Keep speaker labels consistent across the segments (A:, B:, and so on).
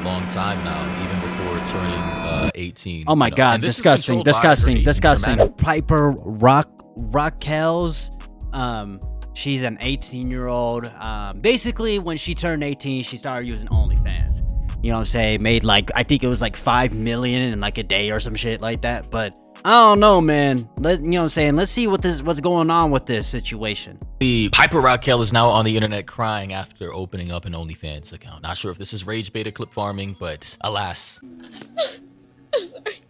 A: long time now, even before turning 18.
B: Oh my God,
A: And this is
B: disgusting,
A: controlled by her
B: disgusting,
A: agents,
B: disgusting.
A: her
B: Piper Raquel's, she's an 18-year-old. Basically, when she turned 18, she started using OnlyFans. You know what I'm saying? Made like, I think it was like 5 million in like a day or some shit like that. But I don't know, man. You know what I'm saying? Let's see what's going on with this situation.
A: The Piper Raquel is now on the internet crying after opening up an OnlyFans account. Not sure if this is rage beta clip farming, but alas.
C: I'm sorry.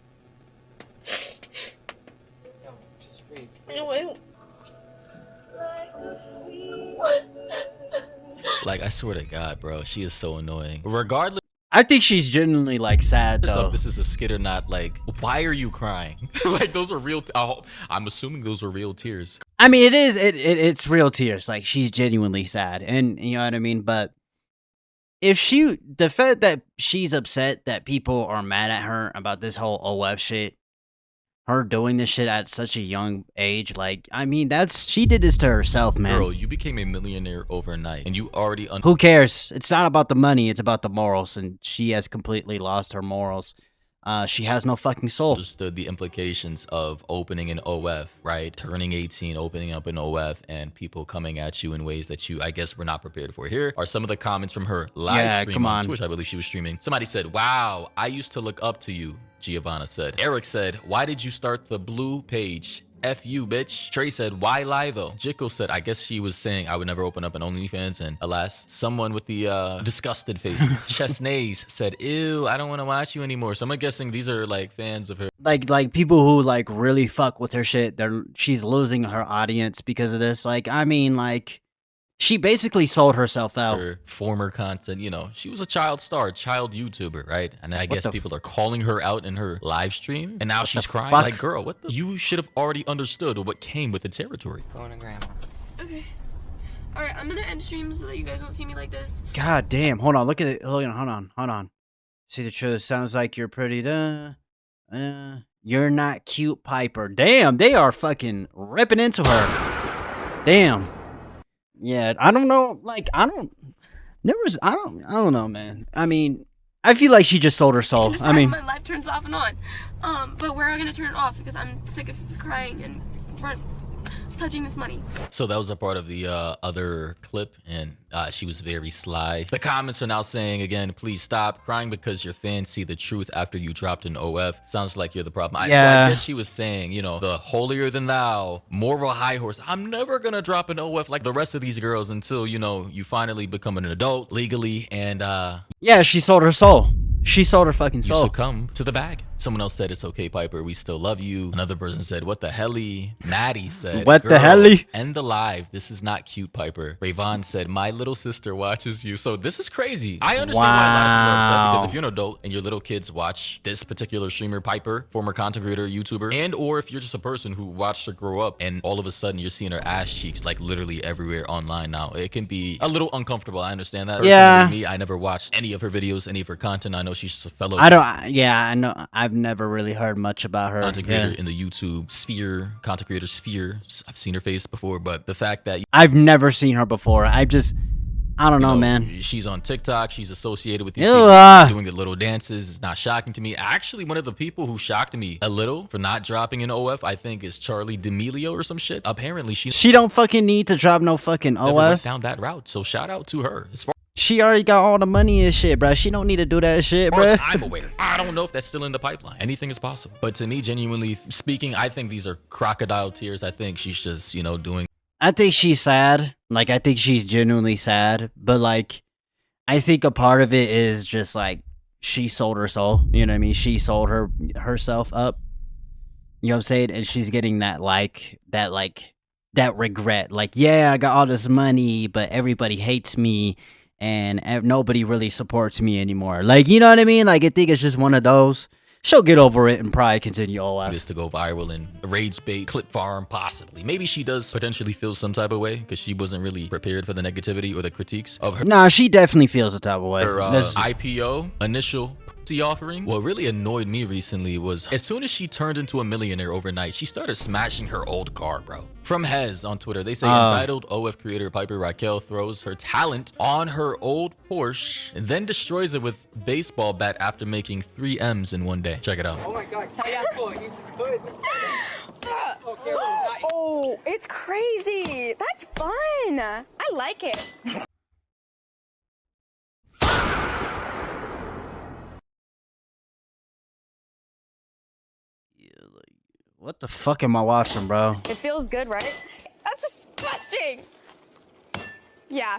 C: No,
A: Like, I swear to God, bro, she is so annoying. Regardless
B: I think she's genuinely like sad though.
A: if this is a skit or not, like, why are you crying? Like, those are real. I'm assuming those are real tears.
B: I mean, it's real tears. Like, she's genuinely sad, and you know what I mean. But if the fact that she's upset that people are mad at her about this whole OF shit, her doing this shit at such a young age, like, I mean, she did this to herself, man.
A: Girl, you became a millionaire overnight, and you already
B: Who cares? It's not about the money; it's about the morals, and she has completely lost her morals. She has no fucking soul.
A: understood the implications of opening an OF, right? Turning 18, opening up an OF, and people coming at you in ways that you, I guess, were not prepared for. Here are some of the comments from her live stream on Twitch. I believe she was streaming. Somebody said, "Wow, I used to look up to you." Giovanna said. Eric said, "Why did you start the blue page? F you, bitch." Trey said, "Why lie though?" Jiko said, "I guess she was saying I would never open up an OnlyFans," and alas, someone with the disgusted faces. Chesnays said, "Ew, I don't want to watch you anymore." So I'm guessing these are like fans of her.
B: Like people who like really fuck with her shit. She's losing her audience because of this. Like, I mean, like, she basically sold herself out.
A: Her former content, you know, she was a child star, child YouTuber, right? And I guess people are calling her out in her live stream, and now she's crying.
B: Fuck?
A: Like, girl, what the? You should have already understood what came with the territory.
D: Going to grandma.
C: okay. Alright, I'm gonna end stream so that you guys don't see me like this.
B: God damn. Hold on. Look at it. Hold on. See the truth. Sounds like you're pretty. You're not cute, Piper. Damn, they are fucking ripping into her. Damn. Yeah, I don't know. Like, I don't know, man. I mean, I feel like she just sold her soul. I mean,
C: my life turns off and on. But we're gonna turn it off because I'm sick of crying and touching this money.
A: So that was a part of the other clip, and she was very sly. The comments are now saying again, "Please stop crying because your fans see the truth after you dropped an OF. Sounds like you're the problem." So I guess she was saying, you know, the holier than thou, moral high horse. I'm never gonna drop an OF like the rest of these girls until, you know, you finally become an adult legally, and
B: yeah, she sold her soul. She sold her fucking
A: you
B: soul.
A: succumb to the bag. Someone else said, "It's okay, Piper. We still love you." Another person said, "What the helly?" Maddie said,
B: "What the
A: "Girl,
B: helly?"
A: End the live. This is not cute, Piper. Rayvon said, "My little sister watches you." So this is crazy. I understand why a lot of people are upset, because if you're an adult and your little kids watch this particular streamer, Piper, former content creator, YouTuber, and or if you're just a person who watched her grow up and all of a sudden you're seeing her ass cheeks like literally everywhere online now, it can be a little uncomfortable. I understand that.
B: Yeah.
A: Personally, me, I never watched any of her videos, any of her content. I know she's just a fellow
B: I know. I've never really heard much about her.
A: content creator in the YouTube sphere, content creator sphere. I've seen her face before, but the fact that
B: I've never seen her before. I don't know, man.
A: She's on TikTok. She's associated with these
B: Ew,
A: people doing the little dances. It's not shocking to me. Actually, one of the people who shocked me a little for not dropping an OF, I think, is Charlie D'Amelio or some shit. Apparently, she
B: don't fucking need to drop no fucking
A: never went
B: OF.
A: down that route. So shout out to her. As far
B: She already got all the money and shit, bro. She don't need to do that shit, bro.
A: as I'm aware, I don't know if that's still in the pipeline. Anything is possible. But to me, genuinely speaking, I think these are crocodile tears. I think she's just, you know, doing.
B: I think she's sad. Like, I think she's genuinely sad. But, like, I think a part of it is just, like, she sold her soul. You know what I mean? She sold herself up. You know what I'm saying? And she's getting that regret. Like, yeah, I got all this money, but everybody hates me. And nobody really supports me anymore. Like, you know what I mean? Like, I think it's just one of those. She'll get over it and probably continue OF.
A: This to go viral and rage bait, clip farm, possibly. Maybe she does potentially feel some type of way because she wasn't really prepared for the negativity or the critiques of her.
B: Nah, she definitely feels the type of way.
A: Her IPO, initial offering. What really annoyed me recently was as soon as she turned into a millionaire overnight, she started smashing her old car, bro. From Hez on Twitter, they say entitled OF creator Piper Raquel throws her talent on her old Porsche and then destroys it with baseball bat after making 3 M's in one day. Check it out.
D: Oh my God, he's good.
E: Oh, it's crazy. That's fun. I like it.
B: What the fuck am I watching, bro?
E: It feels good, right?
C: That's disgusting. Yeah.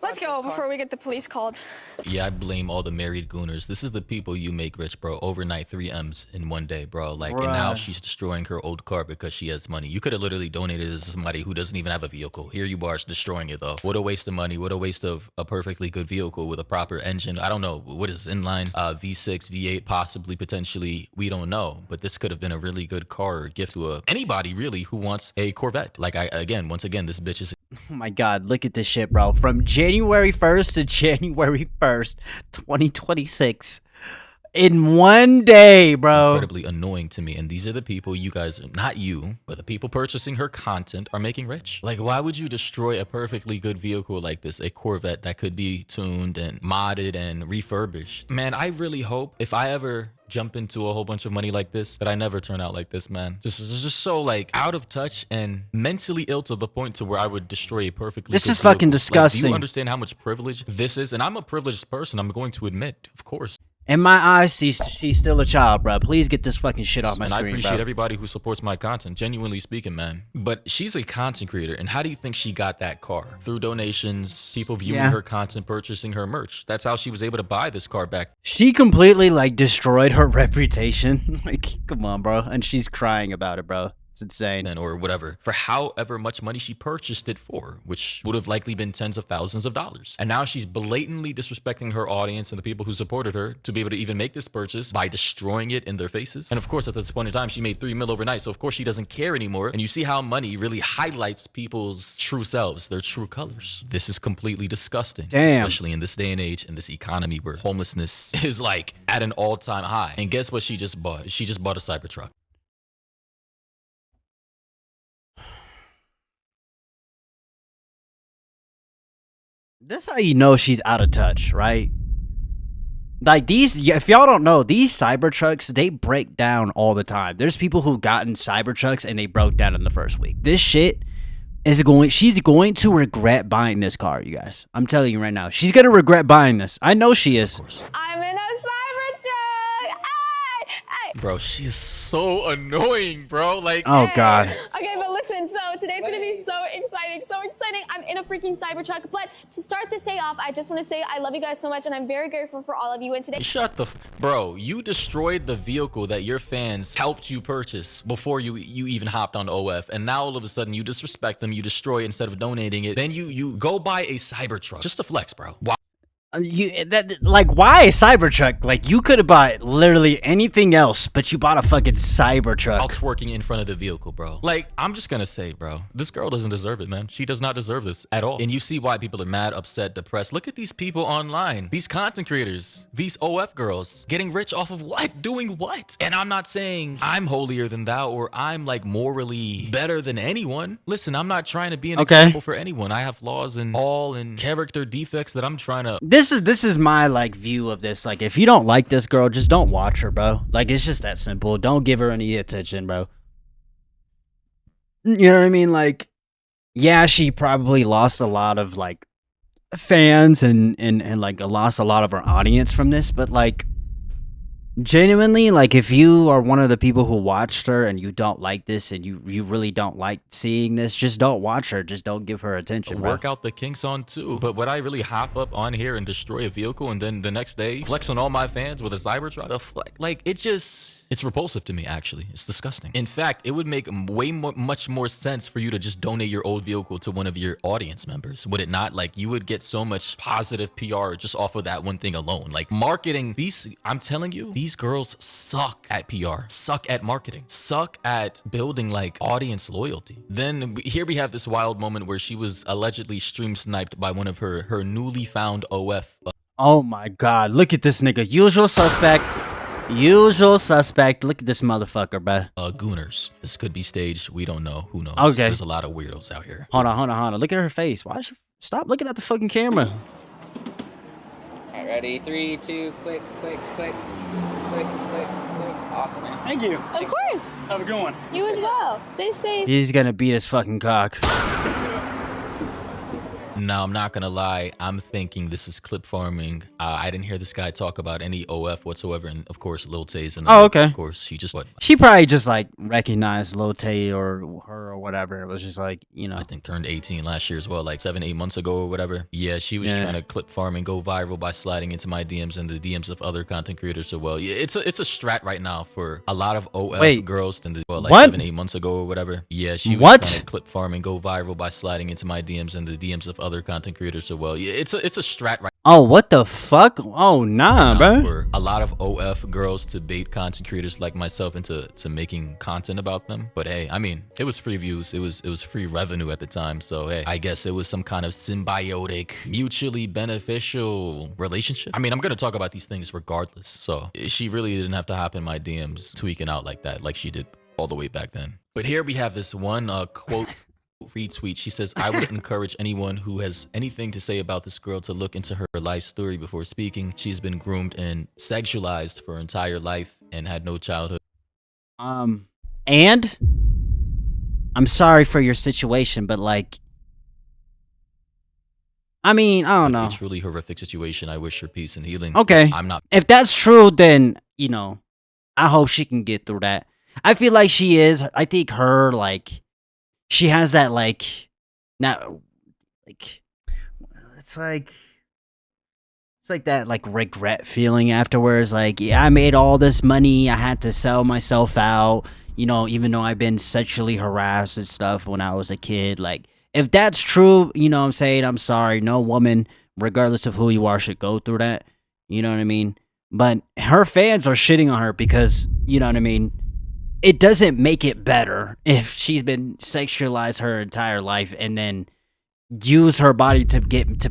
C: Let's go before we get the police called.
A: Yeah, I blame all the married gooners. This is the people you make rich, bro. Overnight 3 M's in one day, bro. Like, and now she's destroying her old car because she has money. You could have literally donated it to somebody who doesn't even have a vehicle. Here you are destroying it, though. What a waste of money. What a waste of a perfectly good vehicle with a proper engine. I don't know. What is this, inline? V6, V8, possibly, potentially. We don't know. But this could have been a really good car or gift to anybody, really, who wants a Corvette. Like, once again, this bitch is...
B: Oh my God, look at this shit, bro. From January 1st to January 1st, 2026. In one day, bro.
A: Incredibly annoying to me. And these are the people you guys, not you, but the people purchasing her content are making rich. Like, why would you destroy a perfectly good vehicle like this, a Corvette that could be tuned and modded and refurbished? Man, I really hope if I ever jump into a whole bunch of money like this, that I never turn out like this, man. Just so like out of touch and mentally ill to the point to where I would destroy a perfectly
B: This
A: good
B: is fucking
A: vehicle.
B: disgusting.
A: Like, do you understand how much privilege this is? And I'm a privileged person, I'm going to admit, of course.
B: In my eyes, she's still a child, bro. Please get this fucking shit off my screen,
A: I appreciate
B: bro.
A: everybody who supports my content, genuinely speaking, man. But she's a content creator, and how do you think she got that car? Through donations, people viewing her content, purchasing her merch. That's how she was able to buy this car back.
B: She completely, like, destroyed her reputation. Like, come on, bro. And she's crying about it, bro. It's insane.
A: Or whatever, for however much money she purchased it for, which would have likely been tens of thousands of dollars. And now she's blatantly disrespecting her audience and the people who supported her to be able to even make this purchase by destroying it in their faces. And of course, at this point in time, she made 3 mil overnight. So of course she doesn't care anymore. And you see how money really highlights people's true selves, their true colors. This is completely disgusting.
B: Damn.
A: Especially in this day and age, in this economy where homelessness is like at an all-time high. And guess what she just bought? She just bought a Cybertruck.
B: This how you know she's out of touch, right? Like these, if y'all don't know, these Cybertrucks, they break down all the time. There's people who've gotten Cybertrucks and they broke down in the first week. This shit is she's going to regret buying this car, you guys. I'm telling you right now. She's going to regret buying this. I know she is.
A: Of course.
C: I'm in a Cybertruck. Hey!
A: Bro, she is so annoying, bro. Like,
B: oh God.
C: Okay, but listen, so today's gonna be so exciting, so exciting. I'm in a freaking Cybertruck, but to start this day off, I just want to say I love you guys so much, and I'm very grateful for all of you. And today,
A: shut the bro, you destroyed the vehicle that your fans helped you purchase before you even hopped on OF, and now all of a sudden you disrespect them, you destroy it instead of donating it, then you go buy a Cybertruck just to flex, bro. Wow.
B: Why a Cybertruck? Like, you could have bought literally anything else, but you bought a fucking Cybertruck.
A: While twerking in front of the vehicle, bro. Like, I'm just gonna say, bro, this girl doesn't deserve it, man. She does not deserve this at all. And you see why people are mad, upset, depressed. Look at these people online. These content creators, these OF girls, getting rich off of what? Doing what? And I'm not saying I'm holier than thou or I'm like morally better than anyone. Listen, I'm not trying to be an example for anyone. I have flaws and all and character defects that I'm trying to...
B: This is my like view of this. Like, if you don't like this girl, just don't watch her, bro. Like, it's just that simple. Don't give her any attention, bro. You know what I mean? Like, yeah, she probably lost a lot of like fans and like lost a lot of her audience from this, but like genuinely, like, if you are one of the people who watched her and you don't like this and you really don't like seeing this, just don't watch her. Just don't give her attention, bro.
A: Work out the kinks on too. But would I really hop up on here and destroy a vehicle and then the next day flex on all my fans with a Cybertruck? Like, it's repulsive to me, actually. It's disgusting. In fact, it would make much more sense for you to just donate your old vehicle to one of your audience members, would it not? Like, you would get so much positive PR just off of that one thing alone. Like, marketing, I'm telling you, these girls suck at PR, suck at marketing, suck at building like audience loyalty. Then here we have this wild moment where she was allegedly stream sniped by one of her newly found OF
B: Oh my god, look at this nigga. Usual suspect. Usual suspect. Look at this motherfucker, bruh.
A: Gooners. This could be staged. We don't know. Who knows?
B: Okay.
A: There's a lot of weirdos out here.
B: Hold on. Look at her face. Why is she... Stop looking at the fucking camera.
D: Alright, ready? 3, 2, click, click, click, click, click, click. Awesome.
F: Thank you.
C: Of course.
F: How's it going?
C: You as well. Stay safe.
B: He's gonna beat his fucking cock.
A: Now, I'm not gonna lie, I'm thinking this is clip farming. I didn't hear this guy talk about any OF whatsoever, and of course, Lil Tay's in the mix.
B: Okay.
A: Of course, she just what?
B: She probably just like recognized Lil Tay or her or whatever. It was just like, you know.
A: I think turned 18 last year as well, like 7-8 months ago or whatever. Yeah, she was trying to clip farm and go viral by sliding into my DMs and the DMs of other content creators. So well, yeah, it's a strat right now for a lot of OF girls and like
B: what?
A: 7-8 months ago or whatever. Yeah, she was trying to clip farm and go viral by sliding into my DMs and the DMs of other content creators. So well, yeah, it's a strat right.
B: Oh, what the fuck? Oh, nah, bro.
A: For a lot of OF girls to bait content creators like myself into making content about them. But hey, I mean, it was free views. It was free revenue at the time. So hey, I guess it was some kind of symbiotic, mutually beneficial relationship. I mean, I'm gonna talk about these things regardless. So she really didn't have to hop in my DMs tweaking out like that, like she did all the way back then. But here we have this one quote. Retweet. She says, I would encourage anyone who has anything to say about this girl to look into her life story before speaking. She's been groomed and sexualized for her entire life and had no childhood.
B: And I'm sorry for your situation, but like, I mean, I don't know.
A: A truly horrific situation. I wish her peace and healing.
B: Okay.
A: I'm not.
B: If that's true, then, you know, I hope she can get through that. I feel like she is. I think her, like, she has that, like, now, like, it's like that, like, regret feeling afterwards. Like, yeah, I made all this money. I had to sell myself out, you know, even though I've been sexually harassed and stuff when I was a kid. Like, if that's true, you know what I'm saying? I'm sorry. No woman, regardless of who you are, should go through that. You know what I mean? But her fans are shitting on her because, you know what I mean? It doesn't make it better if she's been sexualized her entire life and then use her body to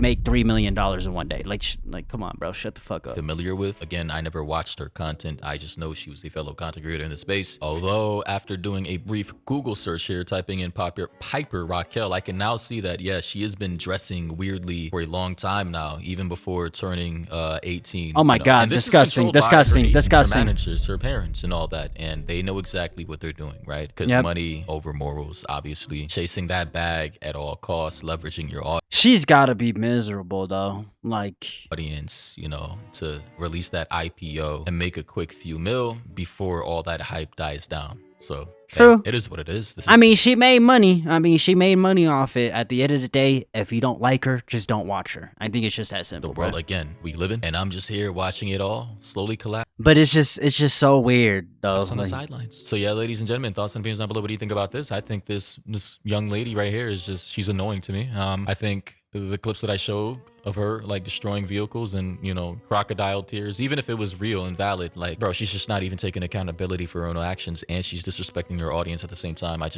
B: make $3 million in one day. Like, come on, bro, shut the fuck up.
A: Familiar with. Again, I never watched her content. I just know she was a fellow content creator in the space. Although, after doing a brief Google search here, typing in Piper Raquel, I can now see that, yeah, she has been dressing weirdly for a long time now, even before turning 18.
B: Oh my God, disgusting.
A: Her managers, her parents, and all that, and they know exactly what they're doing, right? Because money over morals, obviously. Chasing that bag at all costs, leveraging your audience.
B: She's got to be miserable though, like
A: audience, you know, to release that IPO and make a quick few mil before all that hype dies down. So
B: true,
A: hey, it is what it is.
B: I mean, she made money. She made money off it. At the end of the day, if you don't like her, just don't watch her. I think it's just that simple.
A: The world again we live in, and I'm just here watching it all slowly collapse.
B: But it's just so weird though.
A: It's on the sidelines. So yeah, ladies and gentlemen, thoughts and opinions down below. What do you think about this? I think this young lady right here is she's annoying to me. I think the clips that I showed of her like destroying vehicles and, you know, crocodile tears, even if it was real and valid, like, bro, she's just not even taking accountability for her own actions, and she's disrespecting her audience at the same time. I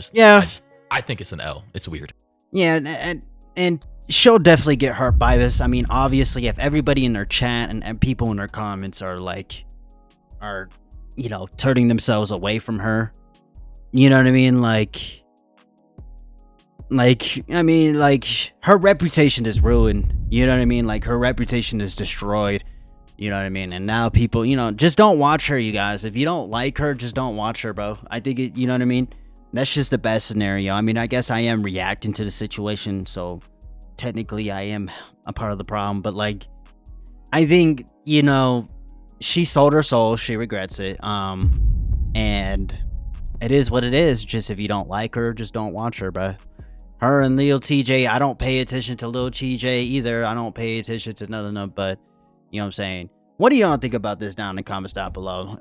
A: think it's an L. It's weird.
B: Yeah, and she'll definitely get hurt by this. I mean, obviously, if everybody in her chat and people in her comments are you know, turning themselves away from her, you know what I mean? I mean, her reputation is ruined. You know what I mean? Like, her reputation is destroyed. You know what I mean? And now people, you know, just don't watch her, you guys. If you don't like her, just don't watch her, bro. I think you know what I mean? That's just the best scenario. I mean, I guess I am reacting to the situation, so technically I am a part of the problem. But, like, I think, you know, she sold her soul. She regrets it. And it is what it is. Just if you don't like her, just don't watch her, bro. Her and Lil TJ, I don't pay attention to Lil TJ either. I don't pay attention to none of them, but you know what I'm saying? What do y'all think about this down in the comments down below?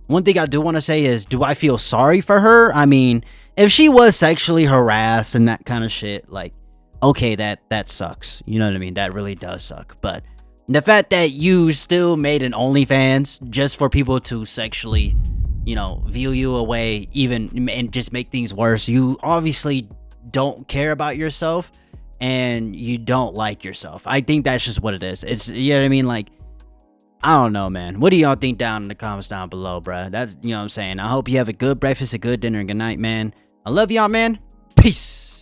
B: One thing I do want to say is, do I feel sorry for her? I mean, if she was sexually harassed and that kind of shit, like, okay, that sucks. You know what I mean? That really does suck. But the fact that you still made an OnlyFans just for people to sexually, you know, view you away, even, and just make things worse, you obviously don't care about yourself. and you don't like yourself. I think that's just what it is. It's, you know what I mean? Like, I don't know, man. What do y'all think down in the comments down below, bruh? That's, you know what I'm saying? I hope you have a good breakfast, a good dinner, and good night, man. I love y'all, man. Peace.